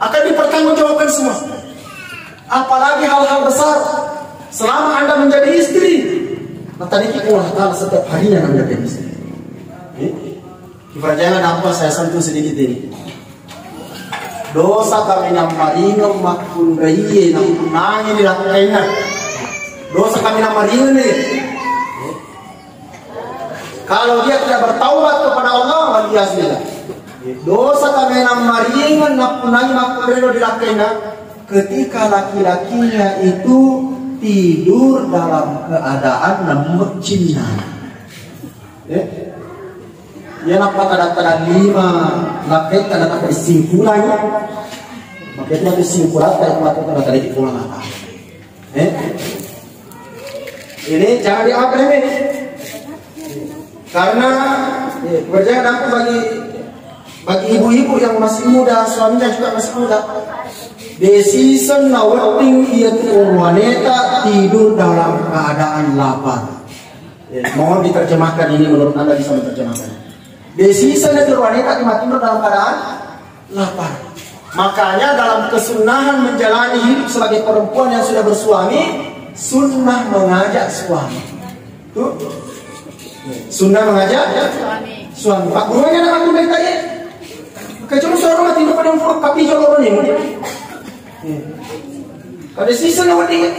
akan dipertanggungjawabkan semua. Apalagi hal-hal besar. Selama Anda menjadi istri, tadi Allah Ta'ala setiap harinya Anda menjadi istri. Perjangan apa saya sentuh sedikit ini. Dosa kami yang maringan makun raya yang punanya dilakukan. Dosa kami yang maringan ini. Kalau dia tidak bertaubat kepada Allah, waliyahillah. Dosa kami yang maringan punanya makun raya dilakukan. Ketika laki-lakinya itu tidur dalam keadaan memecina. Ya nampak ada 5 laki ada apa simpulan. Maka itu nanti simpulan kayak mata ada tadi pulang apa. Ini jangan dianggap remeh. Karena berjangan aku bagi ibu-ibu yang masih muda, suaminya juga masih muda. Decision nawating itu wanita tidur dalam keadaan lapar. Mohon diterjemahkan ini menurut Anda bisa menerjemahkan. Decision itu wanita tidur dalam keadaan lapar. Makanya dalam kesunahan menjalani hidup sebagai perempuan yang sudah bersuami, sunnah mengajak suami. Tuh, sunnah mengajak suami. Pak gurunya nak aku baik tadi. Kecuali seorang tidur pada mulut kapi jolong ini. Ada sisa yang penting.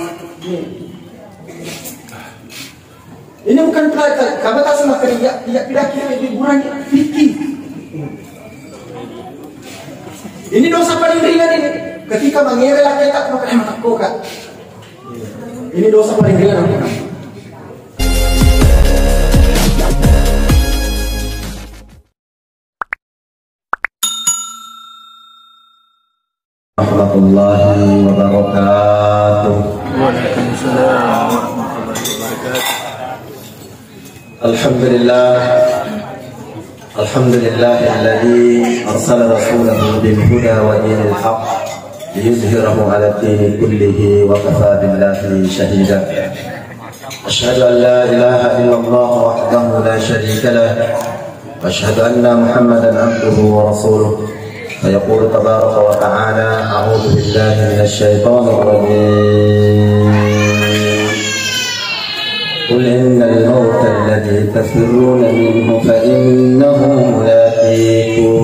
Ini bukan pelajar, kamu tak sama kerja, tidak kira liburan fikih. Ini dosa paling ringan ini. Ketika mengira laki tak maka emak koka. Ini dosa paling ringan. Warahmatullahi wabarakatuh. Waalaikumsalam warahmatullahi wabarakatuh. Alhamdulillahilladzi arsala rasulahu bil huda wa dinil haqq liyuzhirahu 'ala ad-din kullihi wa kafaa billahi shahida. Asyhadu an la ilaha illallah wahdahu la syarika lah wa asyhadu anna Muhammadan 'abduhu wa rasuluh. فيقول تبارك وتعالى أعوذ بالله من الشيطان الرجيم قل إن الموت الذي تفرون منه فإنه ملاقيكم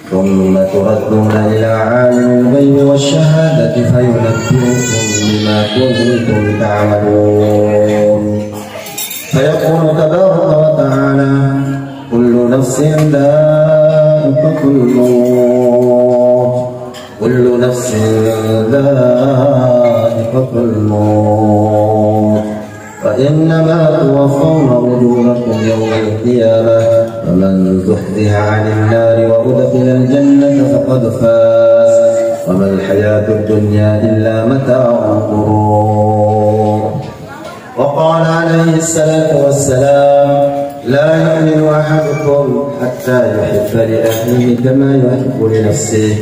ثم تردون إلى عالم الغيب والشهادة فينبئكم بما كنتم تعملون فيقول تبارك وتعالى كل نفس ذائقة الموت كل نفس ذائقة الموت وإنما توفون أجوركم يوم القيامة فمن زحزح عن النار وأدخل الجنة فقد فاز وما الحياة الدنيا إلا متاع الغرور. وقال عليه الصلاة والسلام لا يؤمن أحدكم حتى يحب لأخيه كما يحب لنفسه.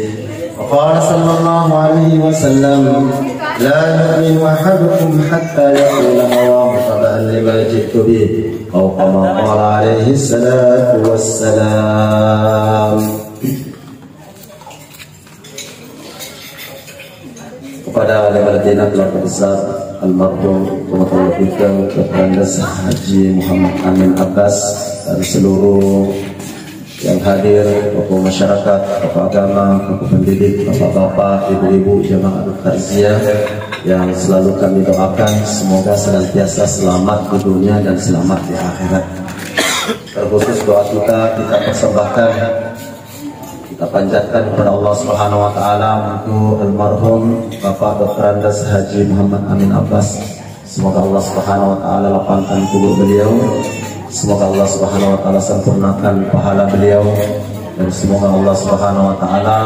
وقال صلى الله عليه وسلم لا يؤمن أحدكم حتى يقول هواه تبعا لما جئت به أو كما قال عليه الصلاة والسلام. Kepada Al-Madinah keluarga besar almarhum Tuan Komandan Haji Muhammad Amin Abbas dan seluruh yang hadir, tokoh masyarakat, tokoh agama, tokoh pendidik, bapak-bapak, ibu-ibu, jemaah takziah yang selalu kami doakan semoga senantiasa selamat di dunia dan selamat di akhirat. Terkhusus doa kita persembahkan, kita panjatkan kepada Allah Subhanahu wa taala untuk almarhum Bapak Dr. Andes Haji Muhammad Amin Abbas. Semoga Allah Subhanahu wa taala lapangkan kubur beliau. Semoga Allah Subhanahu wa taala sempurnakan pahala beliau dan semoga Allah Subhanahu wa taala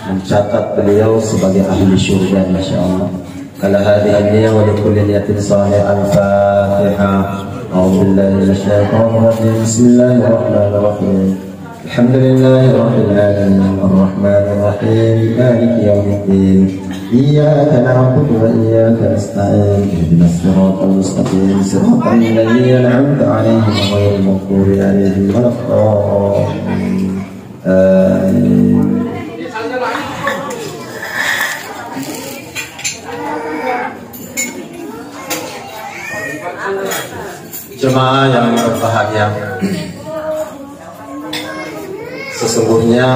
mencatat beliau sebagai ahli syurga insyaallah. Ala hadhihi niyyah wa likulli niyatin salih al-Fatihah. A'udzu billahi minasyaitonir rajim. Bismillahirrahmanirrahim. Alhamdulillahi rabbil alamin arrahmanir rahim maliki yaumiddin iyyaka na'budu wa iyyaka nasta'in ihdinas siratal mustaqim siratal ladzina an'amta 'alaihim ghairil maghdubi 'alaihim waladdallin amin. Jemaah yang berbahagia, sesungguhnya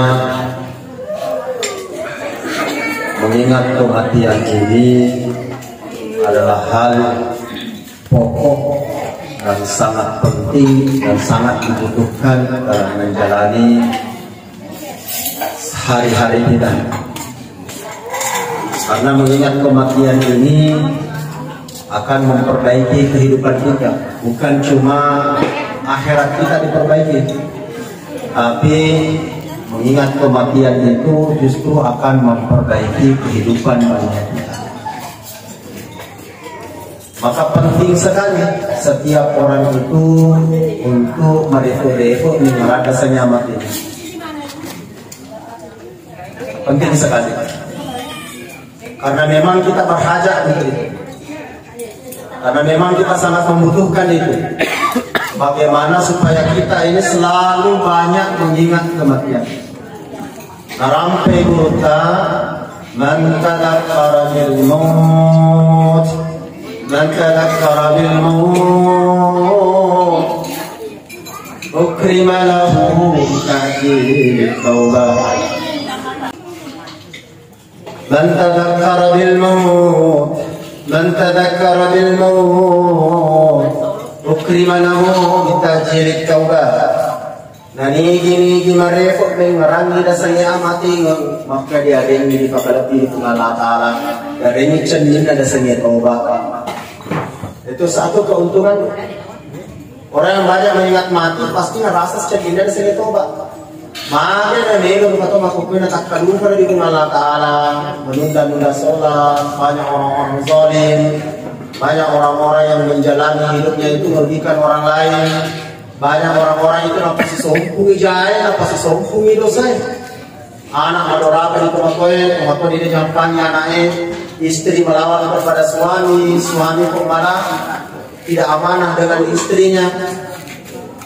mengingat kematian ini adalah hal pokok dan sangat penting dan sangat dibutuhkan dalam menjalani hari-hari kita. Karena mengingat kematian ini akan memperbaiki kehidupan kita, bukan cuma akhirat kita diperbaiki, tapi mengingat kematian itu justru akan memperbaiki kehidupan banyak kita. Maka penting sekali setiap orang itu untuk merefo-refo mengerada senyamat ini. Penting sekali. Karena memang kita berhajat untuk itu. Karena memang kita sangat membutuhkan itu. Bagaimana supaya kita ini selalu banyak mengingat kematian. Narampe guruta man tadakkara bil maut, man tadakkara bil maut ukrima lahu ta'jil taubah. Man tadakkara bil maut, man tadakkara bil maut ukrima lahu ta'jil taubah. Nani marefo beng marangi dasanya amati maka dia dengi di pakalati di Allah Taala dari cenin ada dasanya taubat. Itu satu keuntungan. Orang yang banyak mengingat mati pasti ngerasa cenin ada dasanya taubat. Maka ada nego atau makupuin tak kalung pada di Allah Taala, menunda-nunda sholat, banyak orang-orang zalim, banyak orang-orang yang menjalani hidupnya itu merugikan orang lain. Banyak orang-orang itu pasti sompungi jaya, pasti sompungi dosa. Anak adorable itu makoy ini jampangnya anaknya, istri melawan kepada suami, suami kok malah tidak amanah dengan istrinya.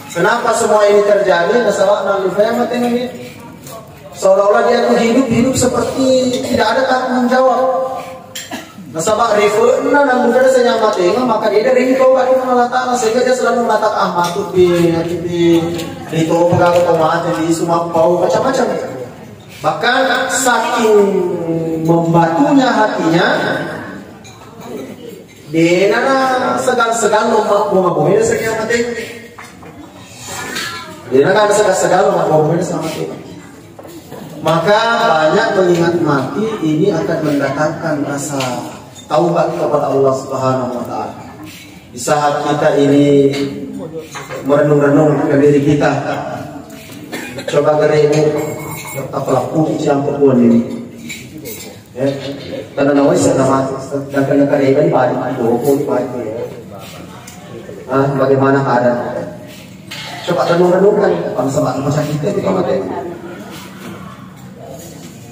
Kenapa semua ini terjadi? Masalah nabi Muhammad ini seolah-olah dia tuh hidup seperti tidak ada tanggung jawab. Nasabak referna dan bukan saya nyamatin, maka dia dari itu bagi Allah Taala sehingga dia selalu mengatakan matut di itu pegang otomatis di semua bau macam-macam. Bahkan saking membatunya hatinya, dia nana segan-segan mau saya nyamatin. Dia nana segan-segan mau saya nyamatin. Maka banyak mengingat mati ini akan mendatangkan rasa taubat kepada Allah Subhanahu wa Ta'ala. Di saat kita ini merenung-renung ke diri kita, coba geremu kita pelaku campur buan ini. Karena nawai sedang dan kena karyawan balik bagaimana keadaan? Coba renung-renungkan bangsa kita di kamar ini.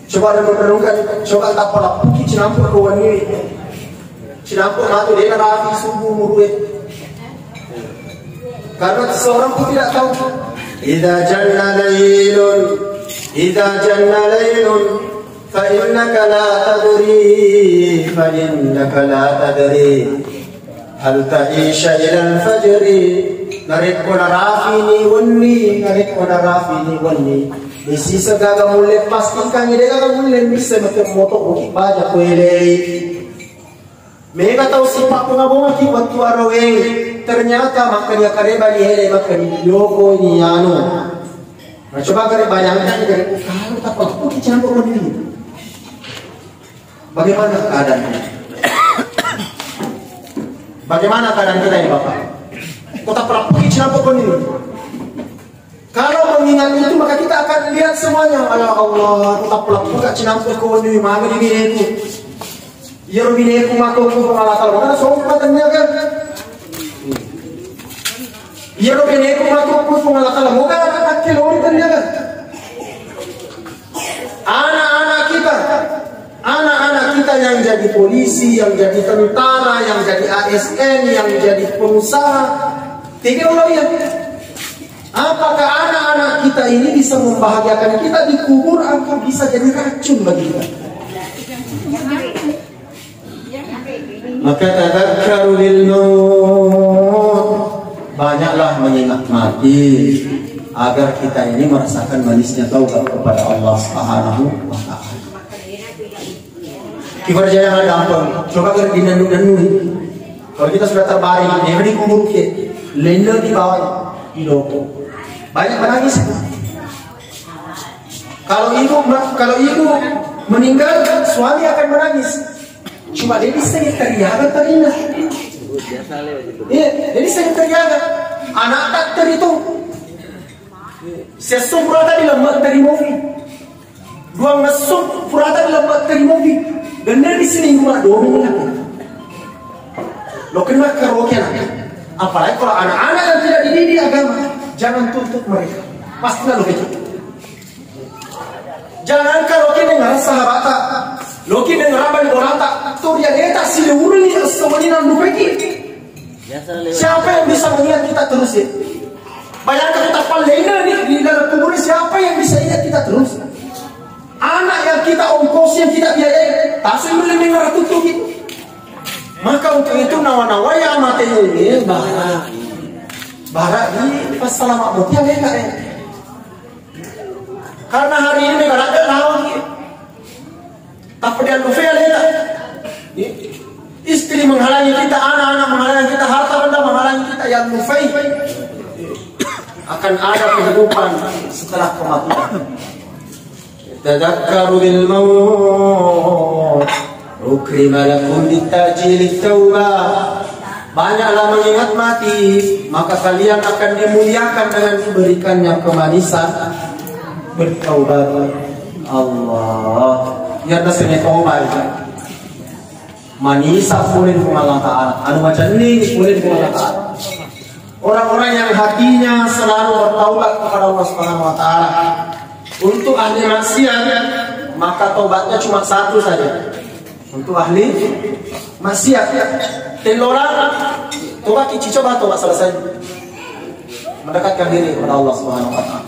Coba renungkan, coba tak pelaku campur buan ini. Cinampur mati dia rapi subuh muruit. Karena seorang pun tidak tahu. Idza janna laylun, fa innaka la tadri, hal ta'isha ila al-fajri. Narik ko na rafi ni wani. Isi sagaga mulle pasti kang ide gaga mulle bisa moto uki baja ko Mereka tahu sifat pengabungan kibat tu araweng. Ternyata makanya kareba dihele makanya yoko ini anu. Nah coba kare bayangkan dari kalau tak apa campur ini. Bagaimana keadaannya? Bagaimana keadaan kita ini Bapak? Kota perapuki campur ini. Kalau mengingat itu maka kita akan lihat semuanya. Ya Allah, kota perapuki campur ini mana ini itu. Yerbine kumaku pengalatan mana sompatannya kan? Yerbine kumaku pengalatan moga anak kilometernya kan? Anak-anak kita yang jadi polisi, yang jadi tentara, yang jadi ASN, yang jadi pengusaha, tiga orang ya. Apakah anak-anak kita ini bisa membahagiakan kita di kubur atau bisa jadi racun bagi kita? Maka tadakkaru lil maut, banyaklah mengingat mati agar kita ini merasakan manisnya taubat kepada Allah Subhanahu wa Ta'ala. Kibar jaya gampang. Coba kalau dinanu-nanu. Kalau kita sudah terbaring, ini kubur ke, lender di bawah, hidup. Banyak menangis. Kalau ibu meninggal, suami akan menangis. Cuma dia bisa teriaga terindah. Iya, jadi saya teriaga. Anak dokter itu sesum purata di lembat dari movie. Dua mesum purata di lembat dari movie. Dan dari sini cuma 2 minggu. Lo kena keroken. Apalagi kalau anak-anak yang tidak dididik agama, jangan tuntut mereka. Pastilah lo begitu. Jangan kalau kita dengar sahabat, lo kita dengar abang orang tak, tuh dia tak silurin ni semuanya nupeki. Siapa yang bisa mengingat kita terus ya? Bayangkan kita palena nih di dalam kubur, siapa yang bisa ingat kita terus? Anak yang kita ongkos, yang kita biayai, tak boleh dengar tutup gitu. Maka untuk itu nawa-nawa yang mati ini barak ini pas selamat mutia mereka ya. Karena hari ini mereka ada nawa gitu. Tapi dia lupa ya. Istri menghalangi kita, anak-anak menghalangi kita, harta benda menghalangi kita, yang mufai akan ada kehidupan setelah kematian. Tadakkaru bil maut ukrima lakum bitajil taubah. Banyaklah mengingat mati, maka kalian akan dimuliakan dengan diberikannya kemanisan bertaubat. Allah ya tasnya taubat. Manisa boleh Allah Ta'ala. Anu macam ini boleh Allah Ta'ala. Orang-orang yang hatinya selalu bertaubat kepada Allah Subhanahu wa Ta'ala. Untuk ahli maksiat, maka taubatnya cuma satu saja. Untuk ahli maksiat, telora tobat coba tobat selesai. Mendekatkan diri kepada Allah Subhanahu wa Ta'ala.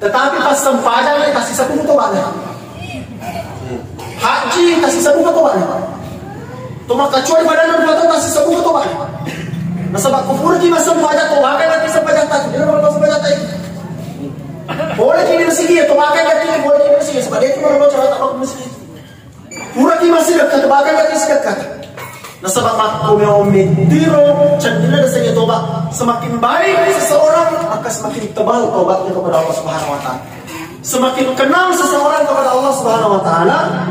Tetapi pas sempadan kasih satu tobatnya. Haji kasih sabu ke tobat. Toma kecuali badan berbuat kasih sabu ke tobat. Nah sebab kufur di masa baca tobat kan nanti sebanyak tadi. Dia orang sebanyak tadi. Boleh di masjid, tobat kan nanti boleh di masjid. Sebab dia itu orang cara tak boleh masjid. Pura di masjid tobat kan nanti sekat. Nah sebab makum yang umidiro cenderung dasarnya tobat semakin baik seseorang maka semakin tebal tobatnya kepada Allah Subhanahu wa Ta'ala. Semakin kenal seseorang kepada Allah Subhanahu wa Ta'ala,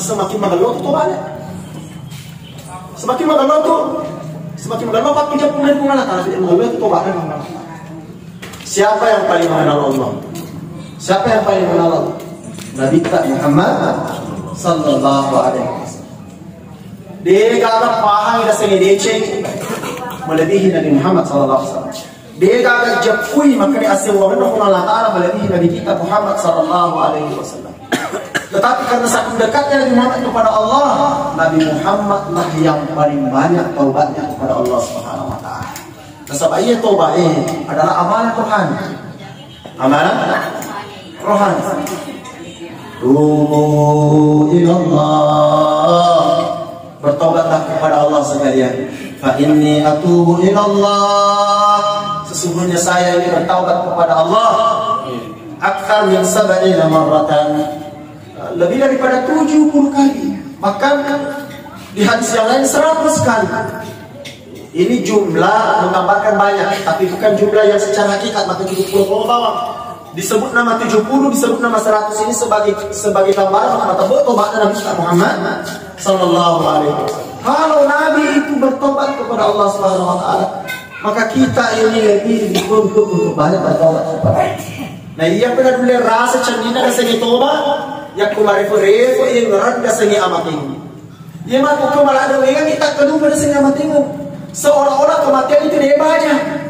semakin mengeluh tobatnya. Semakin mengeluh Pak tidak punya pengalat, tidak mengeluh tobatnya. Siapa yang paling mengenal Allah? Siapa yang paling mengenal Allah? Nabi kita Muhammad sallallahu alaihi wasallam. Dia kata pahang dah sengi deceng melebihi Nabi Muhammad sallallahu alaihi wasallam. Dia agak jepui maka dia asyik Allah Ta'ala melebihi Nabi kita Muhammad sallallahu alaihi wasallam. Tetapi karena saking dekatnya Nabi Muhammad kepada Allah, Nabi Muhammad lah yang paling banyak taubatnya kepada Allah Subhanahu wa Ta'ala. Sebab ia taubat adalah amalan rohani. Amalan rohani. Tubu ilallah. Bertaubatlah kepada Allah sekalian. Fa inni atubu ilallah. Sesungguhnya saya ini bertaubat kepada Allah akthar min 70 marratan, lebih daripada 70 kali. Bahkan di hadis yang lain 100 kali. Ini jumlah menggambarkan banyak, tapi bukan jumlah yang secara hakikat. Maka 70 bawah disebut nama 70, disebut nama 100 ini sebagai gambaran maka tobatnya Nabi Muhammad sallallahu alaihi wasallam. Kalau Nabi itu bertobat kepada Allah Subhanahu wa Ta'ala, maka kita ini lebih dituntut untuk banyak bertobat kepada Allah. Nah, ia pernah boleh rasa cendina dasarnya tobat, yang kumarifu-rifu yang ngerat dasarnya amat tinggi. Ia mampu kemalah ada yang kita kedua dasarnya amat tinggi. Seolah-olah kematian itu dia banyak.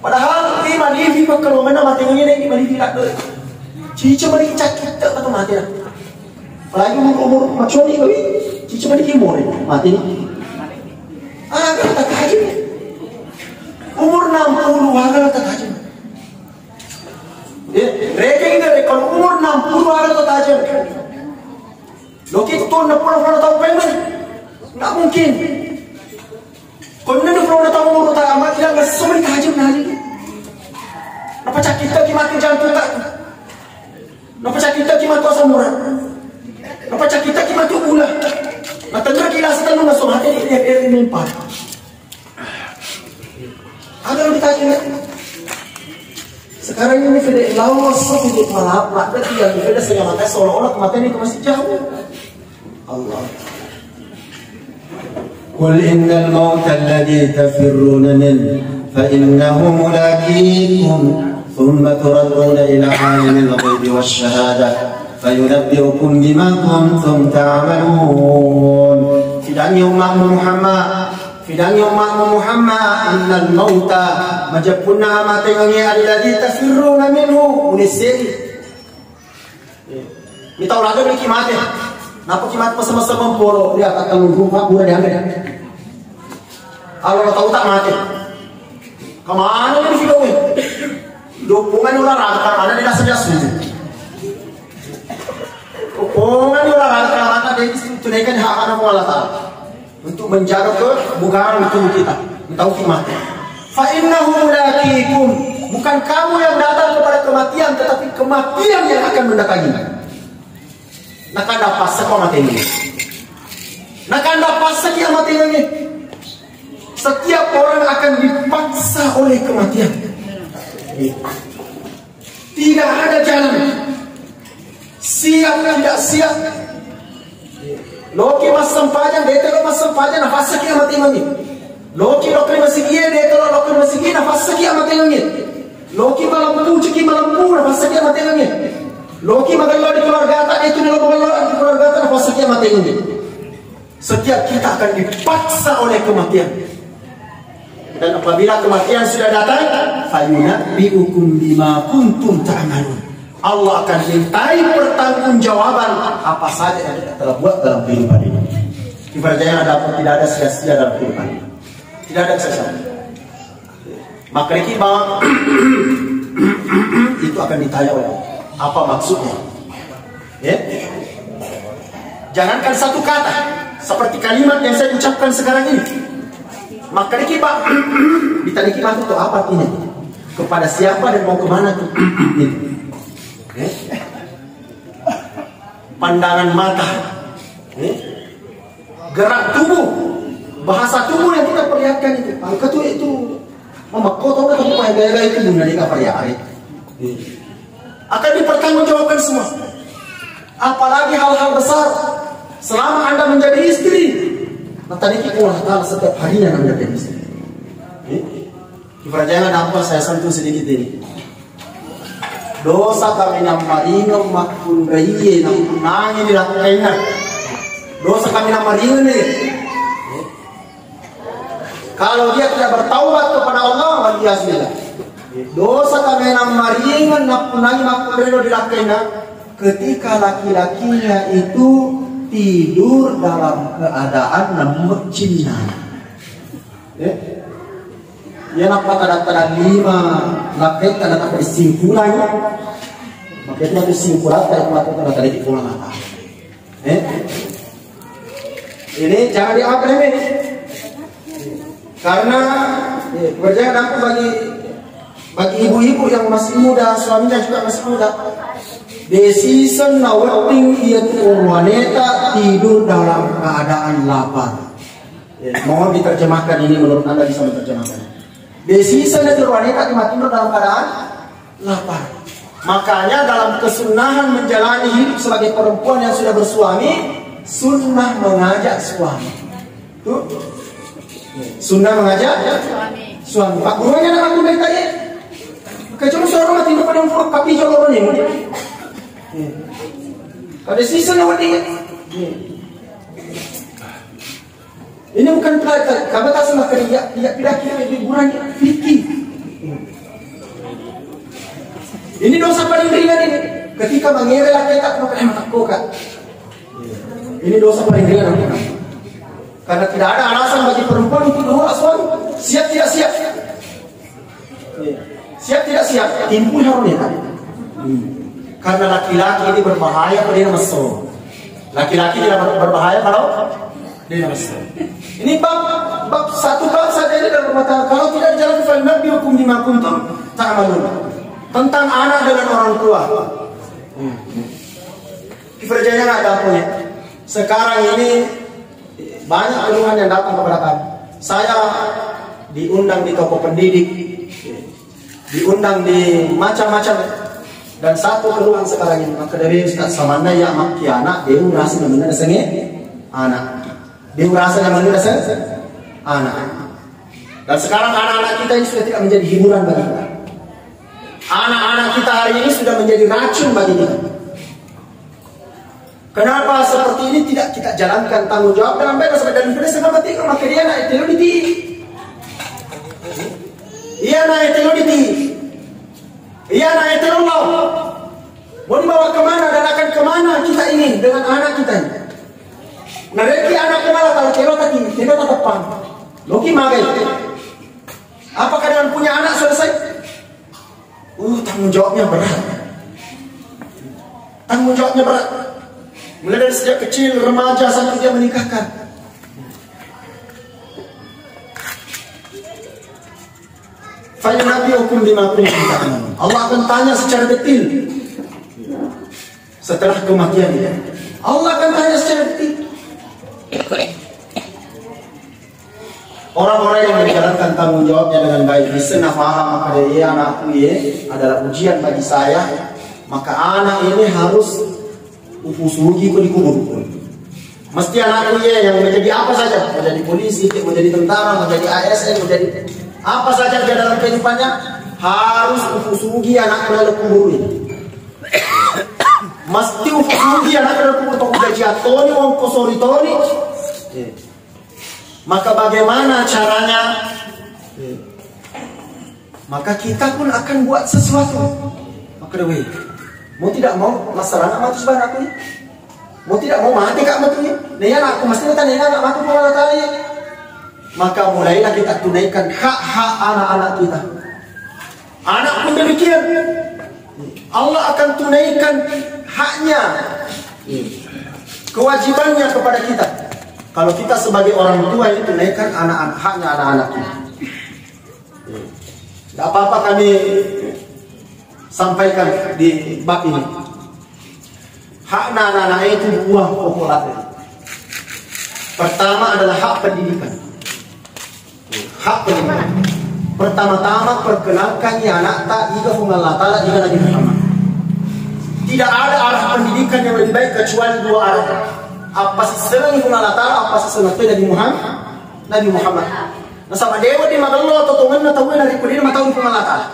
Padahal iman ini kalau mana mati ini iman tidak ada. Cici beri cakit tak kematian. Apalagi umur macam ni kali, cici beri umur mati ni. Kata kaji. Umur 60 agak kata kaji. Mereka ini kalau umur 60 agak kata kaji. Loki itu 60 tahun pengen, nggak mungkin. Kau ni 20 tahun umur tak amat bilang semua kaji menari. Napa cakita kimati jantung tak? Napa cakita kimati asam urat? Napa cakita kimati ulah? Natanda kila setan nuna so hati dia mimpi. Ada yang ditanya. Sekarang ini fede lawas seperti malap, berarti yang fede setengah mata seolah-olah kematian itu masih jauh. Allah. قل إن الموت الذي تفرون منه فإنه ملاقيكم ثم تردون إلى عالم الغيب والشهادة فينبئكم بما كنتم تعملون. Fidang yung umakmu Muhammad innal mauta majapunna amatengi alladhi tafirruna minhu unisiri. Kita orang ada kimate. Napa kimat masa-masa mempolo dia akan rumah pura dia ambil. Kalau tahu tak mati. Kemana ini video ini? Dukungan ular ada di dasar jasmu. Dukungan ular ada dia tunaikan hak anak Allah Taala untuk menjaga kebugaran tubuh kita. Tahu mati. Fa innahu mulaqikum, bukan kamu yang datang kepada kematian, tetapi kematian yang akan mendatangi. Nakanda pasa mati ini. Nakanda pasa kiamat ini. Setiap orang akan dipaksa oleh kematian. Tidak ada jalan. Siap tidak siap. Loki masam pajan, detelo masam pajan, nafas kiamat ini. Loki masih dia, detelo masih dia, nafas kiamat ini. Loki malampu, ciki malampu, nafas kiamat ini. Loki magalau di keluarga tak itu nilo magalau di keluarga tak nafas kiamat ini. Setiap kita akan dipaksa oleh kematian. Dan apabila kematian sudah datang, fayunabbi'ukum bima kuntum ta'malun. Allah akan mintai pertanggungjawaban apa saja yang kita telah buat dalam kehidupan ini. Dipercaya tidak ada sia-sia dalam kehidupan ini. Tidak ada sia-sia. Maka bang itu akan ditanya oleh Allah. Apa maksudnya? Ya? Jangankan satu kata, seperti kalimat yang saya ucapkan sekarang ini. Maka bang ditanya itu apa artinya? Kepada siapa dan mau kemana tuh? Pandangan mata, gerak tubuh, bahasa tubuh yang kita perlihatkan itu. Angka tuh itu, mama kau tahu kan apa yang gaya itu guna dia hari akan dipertanggungjawabkan semua. Apalagi hal-hal besar. Selama Anda menjadi istri, nanti Allah Taala setiap harinya Anda menjadi istri. Dipercaya apa saya sentuh sedikit ini. Dosa kami namaringo makun raiye namunangin dilakainan. Dosa kami namaringo nih. Kalau dia tidak bertaubat kepada Allah, waliyahillah. Dosa kami namaringo namunangin makun raiye dilakainan. Ketika laki-lakinya itu tidur dalam keadaan namun cinta. Ya nampak tanda-tanda 5 laki tanda-tanda kesimpulan. Makanya itu simpulan tanda-tanda kesimpulan apa? Ini jangan diambil ini. Karena berjangan aku bagi ibu-ibu yang masih muda, suaminya juga masih muda. Decision nawating itu wanita tidur dalam keadaan lapar. Mohon diterjemahkan ini menurut Anda bisa menerjemahkan. Decision itu wanita tidur dalam keadaan lapar. Makanya dalam kesunahan menjalani hidup sebagai perempuan yang sudah bersuami, sunnah mengajak suami. Tuh. Sunnah mengajak suami. Pak gurunya nak aku baik tadi. Kecuali seorang mati pada yang furuk kapi jolong ini. Ada sisa yang penting. Ini bukan pelajaran. Kamu tak sama kerja. Tidak kira liburan fikih. Ini dosa paling ringan ini. Ketika mengira laki tak maka matakokan. Ini dosa paling ringan. Karena tidak ada alasan bagi perempuan untuk menolak suami. Siap tidak siap. Siap tidak siap. Timpul harusnya tadi. Karena laki-laki ini berbahaya pada dia mesum. Laki-laki tidak berbahaya Ini bab satu bab saja ini dalam rumah tangga. Kalau tidak dijalankan falyunabbi'ukum bima kuntum ta'malun. Tentang anak dengan orang tua. Kifarjanya nggak ada punya. Sekarang ini banyak keluhan yang datang kepada kami. Saya diundang di toko pendidik, diundang di macam-macam. Dan satu keluhan sekarang ini, maka dari Ustaz Samanda ya maki anak, dia merasa namanya sengi anak. Dia merasa namanya sengi anak. Dan sekarang anak-anak kita ini sudah tidak menjadi hiburan bagi kita. Anak-anak kita hari ini sudah menjadi racun bagi kita. Kenapa seperti ini tidak kita jalankan tanggung jawab dengan baik dan sudah sama tiga maka dia naik teloditi. Iya naik teloditi. Iya naik telolong. Mau dibawa kemana dan akan kemana kita ini dengan anak kita ini? Nareki anak kemana kalau kelo tadi kita tetap pang. Loki magai. Apakah dengan punya anak selesai? Tanggung jawabnya berat. Tanggung jawabnya berat. Mulai dari sejak kecil, remaja sampai dia menikahkan. Falyunabbi'ukum bima kuntum ta'malun. Allah akan tanya secara detail setelah kematian dia. Allah akan tanya secara detail. Orang-orang yang menjalankan tanggung jawabnya dengan baik, bisa faham maka dia anakku ini adalah ujian bagi saya, maka anak ini harus upusugi ku dikubur. Mesti anakku ya yang menjadi apa saja, menjadi polisi, menjadi tentara, menjadi ASN, menjadi apa saja dia dalam kehidupannya harus upusugi anaknya dalam kubur ini. Mesti upusugi anaknya dalam kubur untuk gaji atoni, uang kosori toni. Maka bagaimana caranya? Maka kita pun akan buat sesuatu. Maka dewi. Mau tidak mau masyarakat mati sebarang aku ini. Mau tidak mau mati kak mati. Nih aku mesti tanya nggak mati pun tadi. Maka mulailah kita tunaikan hak-hak anak-anak kita. Anak pun demikian. Allah akan tunaikan haknya, kewajibannya kepada kita. Kalau kita sebagai orang tua ini tunaikan haknya anak-anak kita. Tidak apa-apa kami sampaikan di bab ini. Hak anak-anak itu dua pokok. Pertama adalah hak pendidikan. Hak pendidikan. Pertama-tama perkenalkan ya anak tak jika Allah Ta'ala jika Nabi Muhammad. Tidak ada arah pendidikan yang lebih baik kecuali dua arah. Apa sih senang Allah Ta'ala, apa sih senang Nabi Muhammad. Nah sama dewa di magallo atau tuhan na tawin dari kudin matawin kung Allah Ta'ala.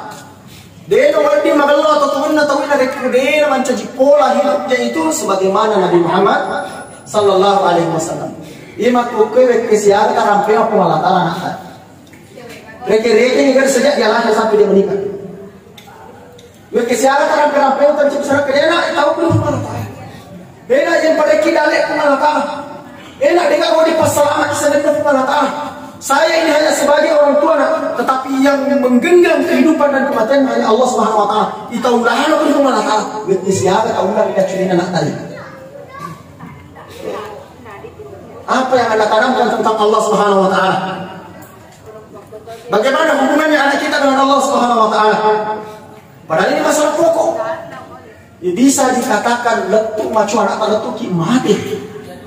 Dewa di magallo atau tuhan na tawin dari kudin mencaji pola hidupnya itu sebagaimana Nabi Muhammad sallallahu alaihi wasallam. Ima kuke kesiar karampe apa Allah Ta'ala nak. Reke-reke ni kan sejak dia lahir sampai dia menikah. Kesiar karampe untuk cipta kerja nak tahu belum Allah Ta'ala. Enak yang pada kidalek pun Allah Ta'ala. Enak dengar mau dipasalamat sebenarnya pun Allah Ta'ala. Saya ini hanya sebagai orang tua nak, tetapi yang menggenggam kehidupan dan kematian hanya Allah Subhanahu Wa Ta'ala. Itaulahan pun Allah Ta'ala. Witness siapa taulah kita curin anak tadi. Apa yang Anda tanamkan tentang Allah Subhanahu Wa Ta'ala? Bagaimana hubungannya anak kita dengan Allah Subhanahu Wa Ta'ala? Padahal ini masalah pokok. Bisa dikatakan letuk macu anak letuk ki mati.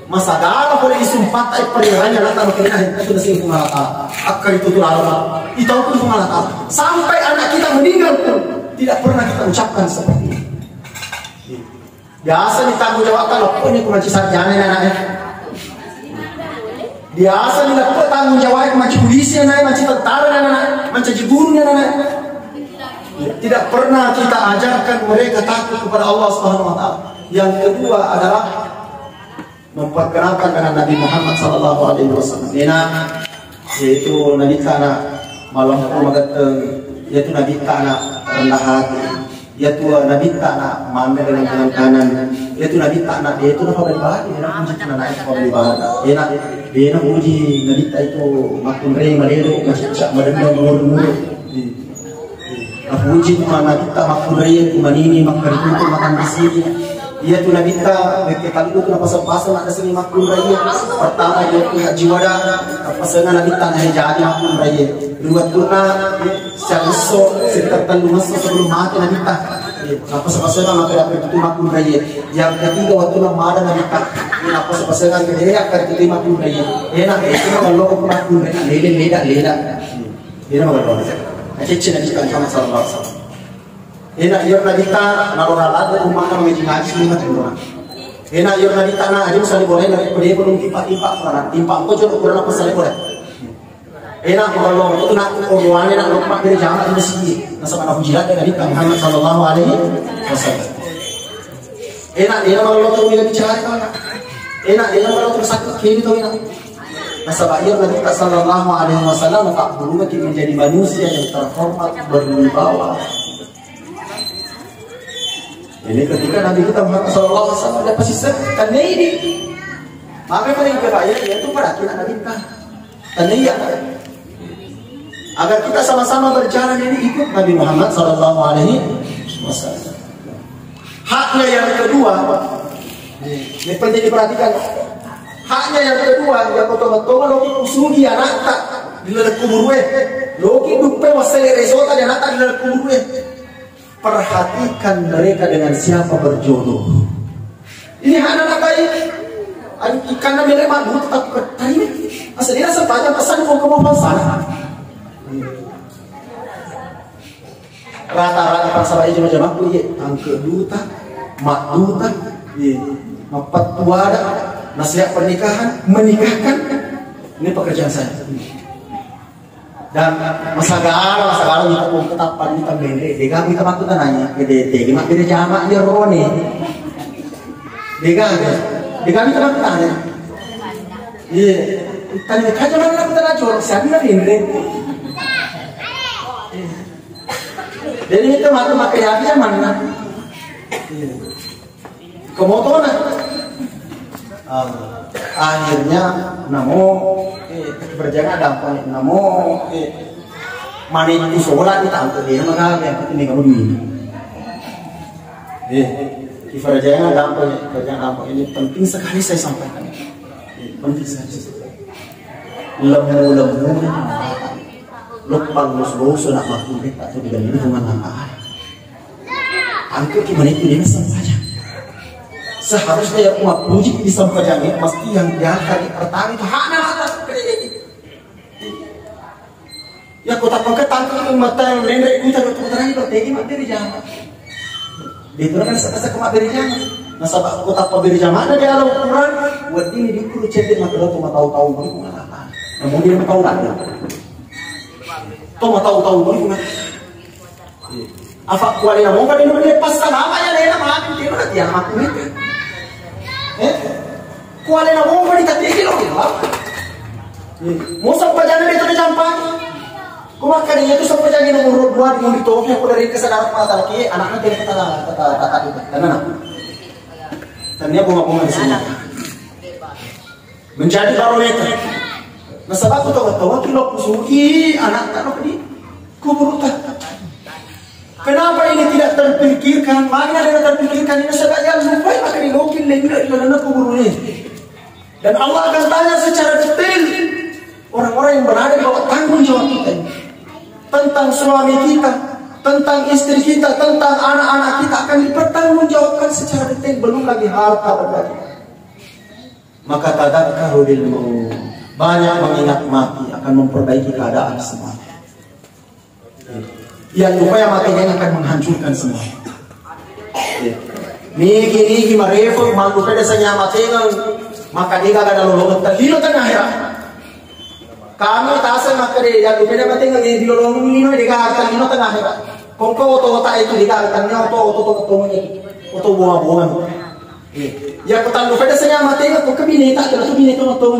Masa dalam boleh disumpat ay perihanya lata makina itu nasi Allah Ta'ala. Akar itu tuh Allah. Itu pun Allah Ta'ala. Sampai anak kita meninggal pun tidak pernah kita ucapkan seperti ini. Biasa ditanggung jawabkan pokoknya ku maci sarjana anaknya. Biasa dilakukan tanggung jawab ku maci polisi anaknya, maci tentara anaknya, maci guru anaknya. Tidak pernah kita ajarkan mereka takut kepada Allah Subhanahu Wa Ta'ala. Yang kedua adalah memperkenalkan dengan Nabi Muhammad sallallahu alaihi wasallam. Yaitu Nabi kana malam magateng, yaitu Nabi kana rendah hati, yaitu Nabi kana mamel dengan tangan kanan, yaitu Nabi kana dia itu apa beribadah, dia nak puji kana naik apa beribadah. Dia nak puji Nabi itu makun rei malelo macam madenda murmur. Puji mana kita makun rei manini makar itu makan di sini. Ia tu Nabi ta kita itu na pasal-pasal ada seni makun raya. Pertama dia punya jiwa dah pasangan Nabi ta hai jadi makun raya. Dua tu na secara so sekitar tandu masa sebelum mati Nabi ta. Pasal-pasal maka dapat itu makun raya. Yang ketiga waktu na mada Nabi ta. Ini pasal-pasal dia akan itu makun raya. Enak itu kalau makun raya leda. Dia nama kalau Aceh Nabi ta Muhammad sallallahu alaihi wasallam. Enak yor nadita narora lada rumah kami ngaji lima tahun. Enak yor nadita na aja misalnya boleh dari pede belum timpa karena timpa engkau jodoh kurang apa saja boleh. Enak kalau itu nak orang nak lupa dari jamaah ini sih. Nasa mana hujirat dari Muhammad sallallahu alaihi wasallam. Enak dia kalau tu dia bicara kan. Enak dia kalau tu sakit kiri tu enak. Nasa yor nadita sallallahu alaihi wasallam tak perlu menjadi manusia yang terhormat berwibawa. Ini ketika Nabi kita Muhammad sallallahu alaihi wasallam dapat sisa tanda ini. Maka paling berbahaya yaitu pada kita Nabi kita. Tanda iya. Agar kita sama-sama berjalan ini ikut Nabi Muhammad sallallahu alaihi wasallam. Haknya yang kedua, ini penting diperhatikan. Haknya yang kedua, yang betul-betul loki usugi anak tak di dalam kubur we. Loki dupe wasai resota di anak tak di dalam kubur we. Perhatikan mereka dengan siapa berjodoh. Ini anak-anak baik. Karena mereka mampu tetap bertanya. Aslinya sepanjang pesan mau sana. Rata-rata para sahabat jemaah aku ye angke duta, mak duta, ye mapat tua ada, nasihat pernikahan, menikahkan. Ini pekerjaan saya. Dan masa galau kita pun ketapan kita bende dega kita waktu nanya gede gimana beda jamak dia rone dega kita waktu tanya iya tanya kaca mana kita najor siapa nak ini jadi itu maka habisnya mana kemotoran akhirnya namo berjalan dampak namo mana itu sholat kita angkat dia mana yang penting kamu duit berjalan dampak ini penting sekali saya sampaikan penting sekali lembu lupang lus nak makhluk kita atau dengan ini dengan langkah angkat gimana itu dia sampaikan seharusnya yang umat puji disampaikan ini pasti yang diangkat pertama itu haknya ya kota pangkatan itu mata yang nenek kita keturunan itu tegi materi jangan itu kan sekasa ke materi jangan nasabah kota paberi jangan ada di alam ukuran buat ini dikuruh cedek mata lo cuma tahu-tahu begitu apa namun dia tahu lagi cuma tahu-tahu begitu apa kualinya mau kan ini lepas namanya nenek maafin dia nanti yang aku itu kualinya mau kan dikatakan loh mau sampai jangan itu dicampang kumakanya itu sampai jadi nomor 2 di Tokyo aku dari kesadaran mata lagi anaknya jadi kata itu karena ternyata bunga-bunga di sini menjadi barometer nasabah aku tahu kilo kusuki anak tak di kubur tak kenapa ini tidak terpikirkan makanya tidak terpikirkan ini sekalian lupa maka dilokil lagi dalam kubur ini dan Allah akan tanya secara detail orang-orang yang berada di bawah tanggung jawab kita tentang suami kita, tentang istri kita, tentang anak-anak kita akan dipertanggungjawabkan secara detail belum lagi harta benda kita. Maka tadzakkaru bil maut. Banyak mengingat mati akan memperbaiki keadaan semua. Yang lupa yang matinya akan menghancurkan semua. Niki marefo malu pada sanya matinya maka dia gak ada lolongan terlilo tengah ya. Kami tasan makade yang lupa dia mati ngagi di lolong ini dia akan lino tengah ya. Kongko oto itu dia akan oto bunga. Ya ketan lupa dia senya mati ngako kebini tak ada bini itu oto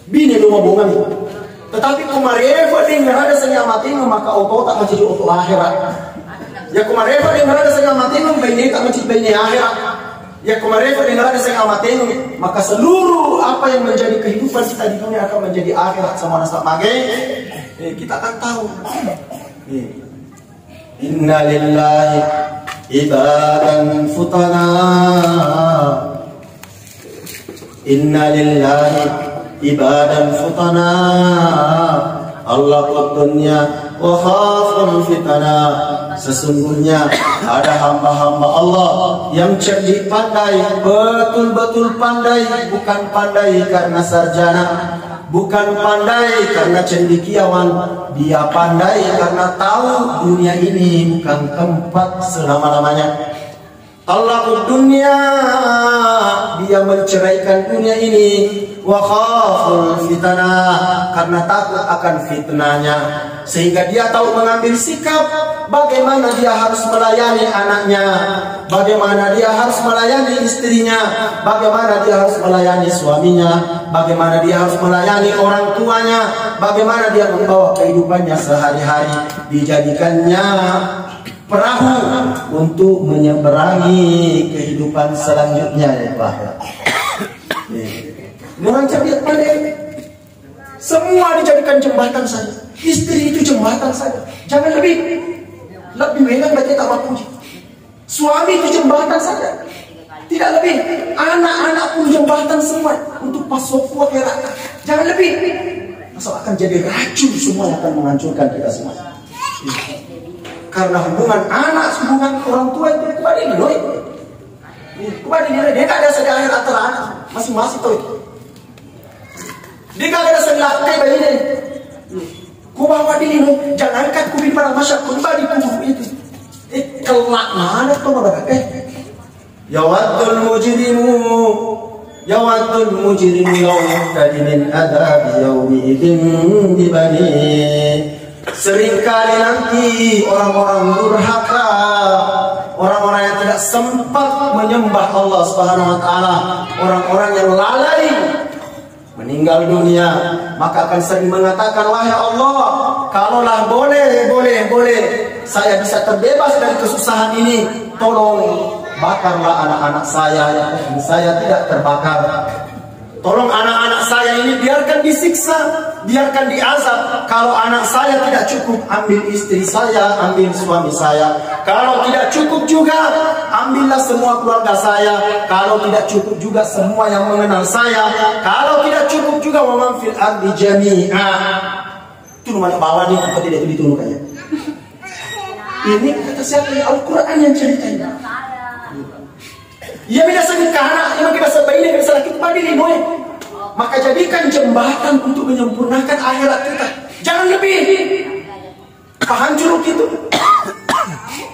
bini bunga. Tetapi kemarin dia ngerada senya mati maka oto tak menjadi oto akhirat. Ya kemarin dia ngerada senya mati bini tak menjadi bini akhirat. Ya kemarin dengar ada saya amatin maka seluruh apa yang menjadi kehidupan kita di dunia akan menjadi akhirat sama nasa mage kita akan tahu inna lillahi ibadan futana. Inna lillahi ibadan futana. Allah dunya wa khafun fitana. Sesungguhnya ada hamba-hamba Allah yang cerdik pandai, betul-betul pandai, bukan pandai karena sarjana, bukan pandai karena cendekiawan. Dia pandai karena tahu dunia ini bukan tempat selama-lamanya. Allah dunia, dia menceraikan dunia ini. Wa khaful fitnah, karena takut akan fitnahnya, sehingga dia tahu mengambil sikap bagaimana dia harus melayani anaknya, bagaimana dia harus melayani istrinya, bagaimana dia harus melayani suaminya, bagaimana dia harus melayani orang tuanya, bagaimana dia membawa kehidupannya sehari-hari. Dijadikannya perahu untuk menyeberangi kehidupan selanjutnya, ya Pak. Orang cerdik pandai, semua dijadikan jembatan saja. Istri itu jembatan saja, jangan lebih memang berarti tak mampu. Suami itu jembatan saja, tidak lebih. Anak-anak pun jembatan semua untuk pasok akhirat, jangan lebih. Masa akan jadi racun semua yang akan menghancurkan kita semua. Karena hubungan anak, hubungan orang tua itu kepada ini, loh. Kepada dia tak ada sejarah antara anak, masing-masing tuh itu. Dia tak ada sejarah bayi ini. Ku bawa diri, loh. Jangankan ku bimbang masyarakat kembali kubu itu. Kelak mana tuh mereka? Yawadul mujrimu law yaftadi min adab yawmi idin dibani. Seringkali nanti orang-orang durhaka, orang-orang yang tidak sempat menyembah Allah Subhanahu wa taala, orang-orang yang lalai meninggal dunia, maka akan sering mengatakan, wahai Allah, kalaulah boleh saya bisa terbebas dari kesusahan ini, tolong bakarlah anak-anak saya yang saya tidak terbakar. Tolong anak-anak saya ini biarkan disiksa, biarkan diazab. Kalau anak saya tidak cukup, ambil istri saya, ambil suami saya. Kalau tidak cukup juga, ambillah semua keluarga saya. Kalau tidak cukup juga, semua yang mengenal saya. Kalau tidak cukup juga, wa man fil ardi jami'a. Itu nomor bawah nih, apa tidak itu diturunkannya? Ini kata siapa? Al-Quran yang ceritanya. Ia beda sakit ke anak, ia beda sebaik ini, beda sakit pada diri, noy. Maka jadikan jembatan untuk menyempurnakan akhirat kita. Jangan lebih. Hancur gitu.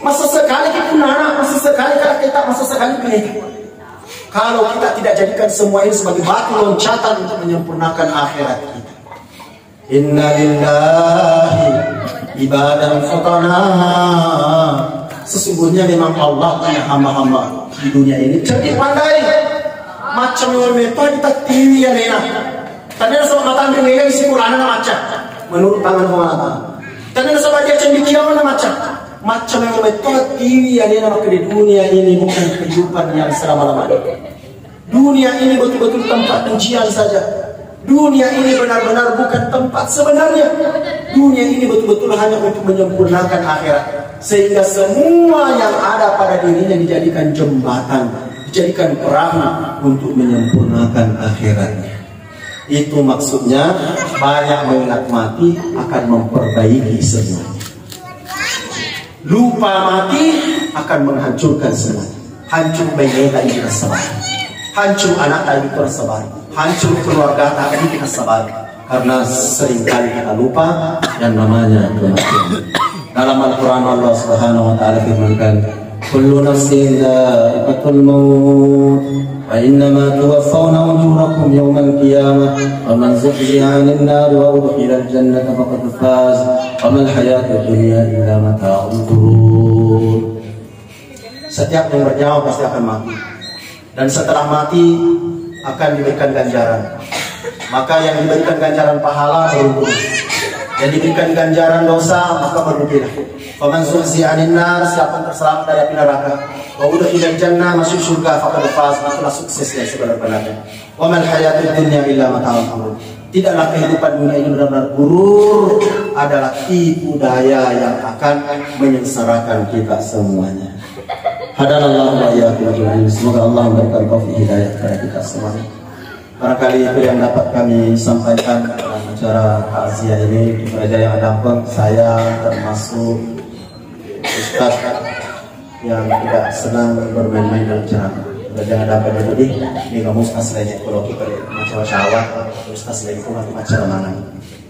Masa sekali kita anak, masa sekali kita, masa sekali kita. Kalau kita tidak jadikan semua ini sebagai batu loncatan untuk menyempurnakan akhirat kita. Inna lillahi ibadan futana. Sesungguhnya memang Allah punya hamba-hamba di dunia ini cerdik pandai, macam yang mereka kita TV ya nena. Tadi ada sama mata ambil nena isi Quran macam menurut tangan mata. Tadi ada sama dia cendekiawan macam yang mereka TV ya nena. Maka di dunia ini bukan kehidupan yang selama-lamanya. Dunia ini betul-betul tempat ujian saja. Dunia ini benar-benar bukan tempat sebenarnya. Dunia ini betul-betul hanya untuk menyempurnakan akhirat. Sehingga semua yang ada pada dirinya dijadikan jembatan, dijadikan perahu untuk menyempurnakan akhiratnya. Itu maksudnya banyak mengingat mati akan memperbaiki semuanya. Lupa mati akan menghancurkan semuanya. Hancur bayi tadi kita sabar, hancur anak tadi kita sabar, hancur keluarga tadi kita sabar. Karena seringkali kita lupa yang namanya kematian. Dalam Al-Quran Allah Subhanahu wa ta'ala firmankan, kullu nafsin dha'iqatul maut wa innama tuwaffawna ujurakum yawmal qiyamah wa man zuhziha 'anil nar wa udkhila al-jannata faqad faz wa mal hayatud dunya illa mata'ul ghurur. Setiap yang bernyawa pasti akan mati, dan setelah mati akan diberikan ganjaran. Maka yang diberikan ganjaran pahala beruntung, yang diberikan ganjaran dosa maka merugilah. Faman zuhziha 'anil nar, siapa yang terselamat dari api neraka, wa udkhilal jannah, masuk surga, faqad faz, itulah sukses yang sebenar-benarnya. Wa mal hayatud dunya illa mata'ul ghurur. Tidaklah kehidupan dunia ini benar-benar gurur, adalah tipu daya yang akan menyengsarakan kita semuanya. Hadanallahu wa iyyakum ajma'in. Semoga Allah memberikan taufik hidayah kepada kita semua. Barangkali itu yang dapat kami sampaikan dalam acara takziah ini. Gereja yang ada pun saya termasuk ustaz yang tidak senang bermain-main dalam ceramah. Gereja yang ada pun tadi ini kamu ustaz lainnya kalau kita macam syawat ustaz lain itu macam ceramah.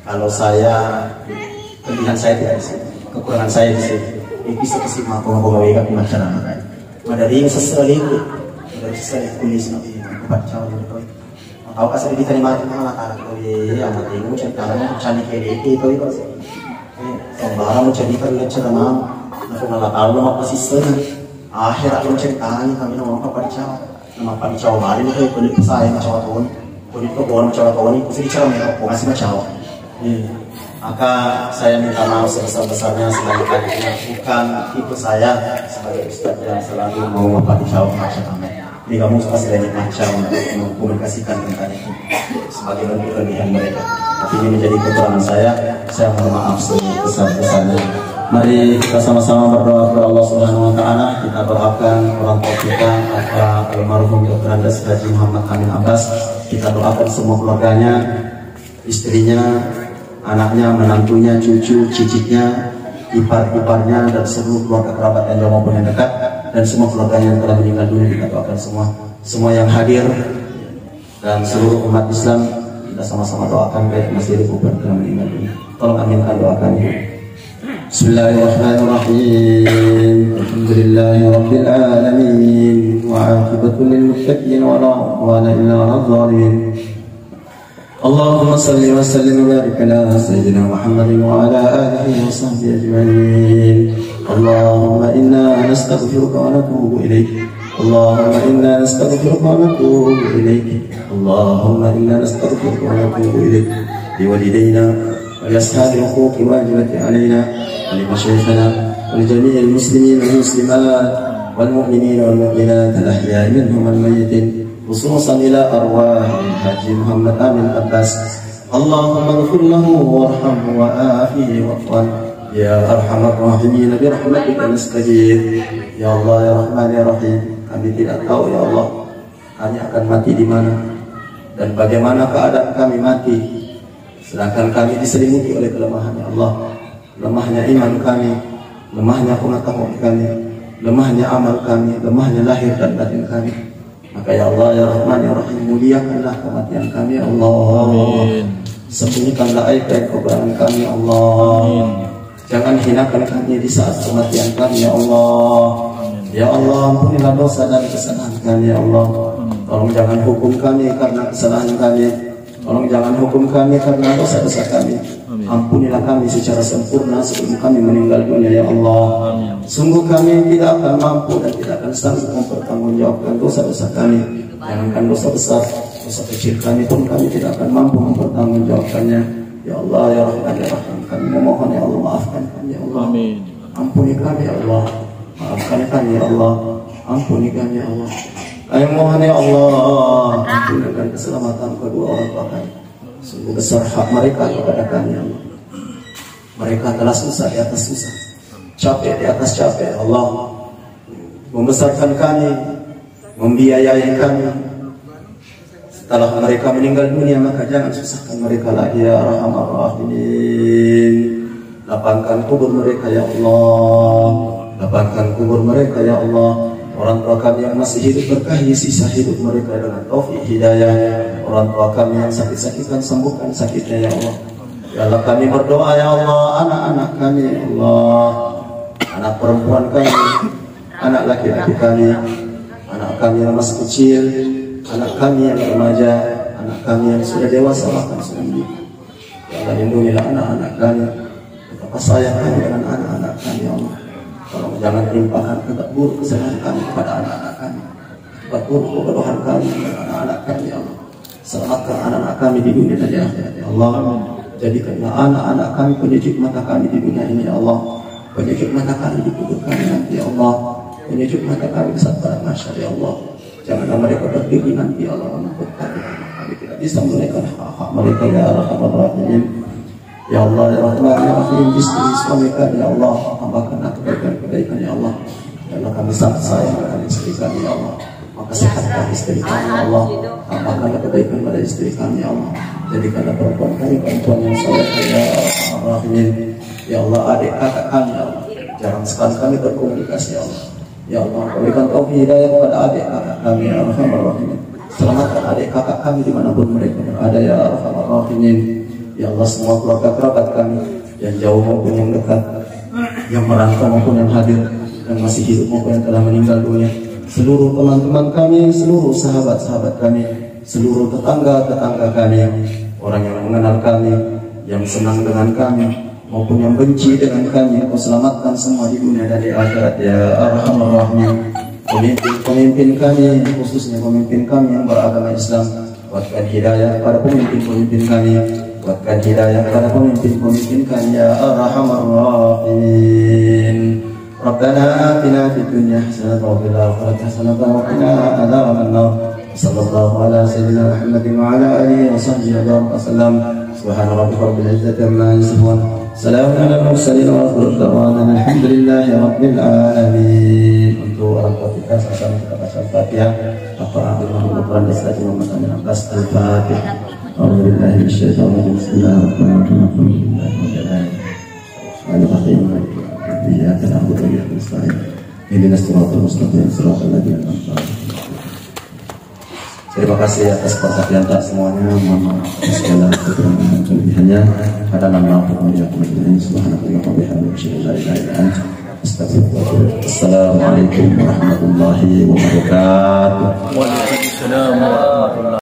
Kalau saya kelebihan saya tidak di sini, kekurangan saya di sini. Ini bisa kesimpulan bahwa mereka punya ceramah. Madari sesuatu itu, dari sesuatu tulis nabi baca itu. Tahu kasih diterima itu malah tak boleh yang penting cerita nama cari kayak itu sih. Sembarang mencari kerja ceramah, aku malah tahu nama pesisir. Akhir aku ceritanya kami nama apa percaya hari itu kulit saya macam tahun, kulit kebun macam tahun inikusir ceramah aku masih macam. Maka saya minta maaf sebesar-besarnya sebagai bukan itu saya sebagai ustaz yang selalu mau percaya macam kami. Ini kamu pasti banyak macam untuk mengkomunikasikan tentang itu sebagai bentuk kelebihan mereka. Tapi ini menjadi kekurangan saya mohon maaf sebesar-besarnya. Mari kita sama-sama berdoa kepada Allah Subhanahu Wa Taala. Kita doakan orang tua kita, almarhum Dr. Andes Haji Muhammad Amin Abbas. Kita doakan semua keluarganya, istrinya, anaknya, menantunya, cucu, cicitnya, ipar-iparnya, dan seluruh keluarga kerabat yang jauh maupun yang dekat. Dan semua keluarga yang telah meninggal dunia kita doakan semua yang hadir dan seluruh umat Islam kita sama-sama doakan baik masih hidup maupun telah meninggal dunia. Tolong aminkan doakannya. Bismillahirrahmanirrahim. Alhamdulillahirabbil alamin wa 'aqibatul lil muttaqin wa la 'udwana illa 'alal zalimin. Allahumma salli wa sallim wa barik ala sayyidina Muhammadin wa ala alihi wa sahbihi ajma'in. Allahumma inna nastaghfiruka wa natubu ilaik. Allahumma inna nastaghfiruka wa natubu ilaik. Allahumma inna nastaghfiruka wa natubu ilaik. Li walidayna wa li ashabil huquqi wajibati alaina wa li masyayikhina wa li jami'il muslimin wal muslimat wal mu'minin wal mu'minat al ahya'i minhum wal mayyitin. خصوصا إلى أرواح الحاج محمد آمين عباس. اللهم اغفر له وارحمه وآفه واغفر يا أرحم الراحمين برحمتك نستغيث. Ya Allah ya Rahman ya Rahim, kami tidak tahu ya Allah kami akan mati di mana dan bagaimana keadaan kami mati, sedangkan kami diselimuti oleh kelemahan ya Allah. Lemahnya iman kami, lemahnya pengetahuan kami, lemahnya amal kami, lemahnya lahir dan batin kami. Maka ya Allah ya Rahman ya Rahim, muliakanlah kematian kami ya Allah. Sembunyikanlah aib dan kekurangan kami ya Allah. Jangan hinakan kami di saat kematian kami ya Allah. Ya Allah, ampunilah dosa dan kesalahan kami ya Allah. Tolong jangan hukum kami karena kesalahan kami. Tolong jangan hukum kami karena dosa-dosa kami. Ampunilah kami secara sempurna sebelum kami meninggal dunia ya Allah. Sungguh kami tidak akan mampu dan tidak akan sanggup mempertanggungjawabkan dosa-dosa kami. Jangankan dosa besar, dosa kecil kami pun kami tidak akan mampu mempertanggungjawabkannya. Ya Allah ya Rahman ya Rahim, kami memohon ya Allah, maafkan kami ya Allah. Ampuni kami ya Allah, maafkan kami ya Allah, ampuni kami ya Allah. Kami mohon ya Allah, ampunikan keselamatan kedua orang tua kami. Sungguh besar hak mereka kepada kami ya Allah. Mereka telah susah di atas susah, capek di atas capek ya Allah, membesarkan kami, membiayai kami. Setelah mereka meninggal dunia, maka jangan susahkan mereka lagi ya Arhamar Rahimin. Lapangkan kubur mereka ya Allah, lapangkan kubur mereka ya Allah. Orang tua kami yang masih hidup, berkahi sisa hidup mereka dengan taufik hidayah. Orang tua kami yang sakit-sakitan, sembuhkan sakitnya ya Allah. Ya Allah, kami berdoa ya Allah, anak-anak kami ya Allah, anak perempuan kami, anak laki-laki kami, anak kami yang masih kecil, anak kami yang remaja, anak kami yang sudah dewasa bahkan sudah menikah. Ya Allah, lindungilah anak-anak kami, betapa sayang kami dengan anak-anak kami ya Allah. Tolong jangan timpakan tetap buruk kesalahan kami kepada anak-anak kami, tetap buruk kebodohan kami kepada anak-anak kami ya Allah. Selamatkan anak-anak kami di dunia dan di akhirat ya Allah. Jadikanlah anak-anak kami penyejuk mata kami di dunia ini ya Allah, penyejuk mata kami di kubur kami nanti ya Allah, penyejuk mata kami saat pada mahsyar ya Allah. Janganlah mereka berdiri nanti ya Allah menuntut kami tidak bisa menunaikan hak-hak mereka ya Arhamar Rahimin. Ya Allah ya Rahman ya Rahim, istri suami kami ya Allah, tambahkanlah kebaikan-kebaikan ya Allah. Ya Allah, kami sangat sayang dengan istri kami ya Allah. Maka sehatkan istri kami ya Allah. Amalkanlah kebaikan pada istri kami ya Allah. Jadikanlah perempuan kami perempuan yang saleh ya Allah. Ya Allah, adik kakak kami ya Allah, jarang sekali kami berkomunikasi ya Allah. Ya Allah, berikan taufik hidayah kepada adik kakak kami ya Arhamar Rahimin. Selamatkan adik kakak kami dimanapun mereka berada ya Arhamar Rahimin. Ya Allah, semua keluarga kerabat kami yang jauh maupun yang dekat, yang merantau maupun yang hadir, yang masih hidup maupun yang telah meninggal dunia, seluruh teman-teman kami, seluruh sahabat-sahabat kami, seluruh tetangga-tetangga kami, orang yang mengenal kami, yang senang dengan kami maupun yang benci dengan kami, Kau selamatkan semua di dunia dan di akhirat ya Arhamar Rahimin. Pemimpin kami, khususnya pemimpin kami yang beragama Islam, buatkan hidayah pada pemimpin-pemimpin kami, buatkan hidayah pada pemimpin-pemimpin kami ya Arhamar Rahimin. Rabbana atina fid dunya hasanatan wa fil akhirati hasanatan wa qina adzaban nar. Sallallahu ala sayyidina Muhammadin wa ala alihi wa sahbihi wa sallam. Subhana rabbika rabbil izzati amma yasifun. Salamun alal mursalin wa akhiru da'wana alhamdulillahi rabbil alamin. Untuk orang tua kita sama-sama kita baca Al-Fatihah. Al-Fatihah Al-Quran Al-Fatihah Muhammad Amin Abbas Al-Fatihah. A'udzubillahi minasyaitonir rajim. Bismillahirrahmanirrahim. Iyyaka na'budu wa iyyaka nasta'in. Ihdinas siratal mustaqim, siratal ladzina an'amta 'alaihim. Terima kasih atas perhatian tak semuanya. Mohon maaf atas segala kekurangan dan kelebihannya. Pada nama Allah Subhanahu wa ta'ala. Assalamualaikum warahmatullahi wabarakatuh. Waalaikumsalam warahmatullahi wabarakatuh.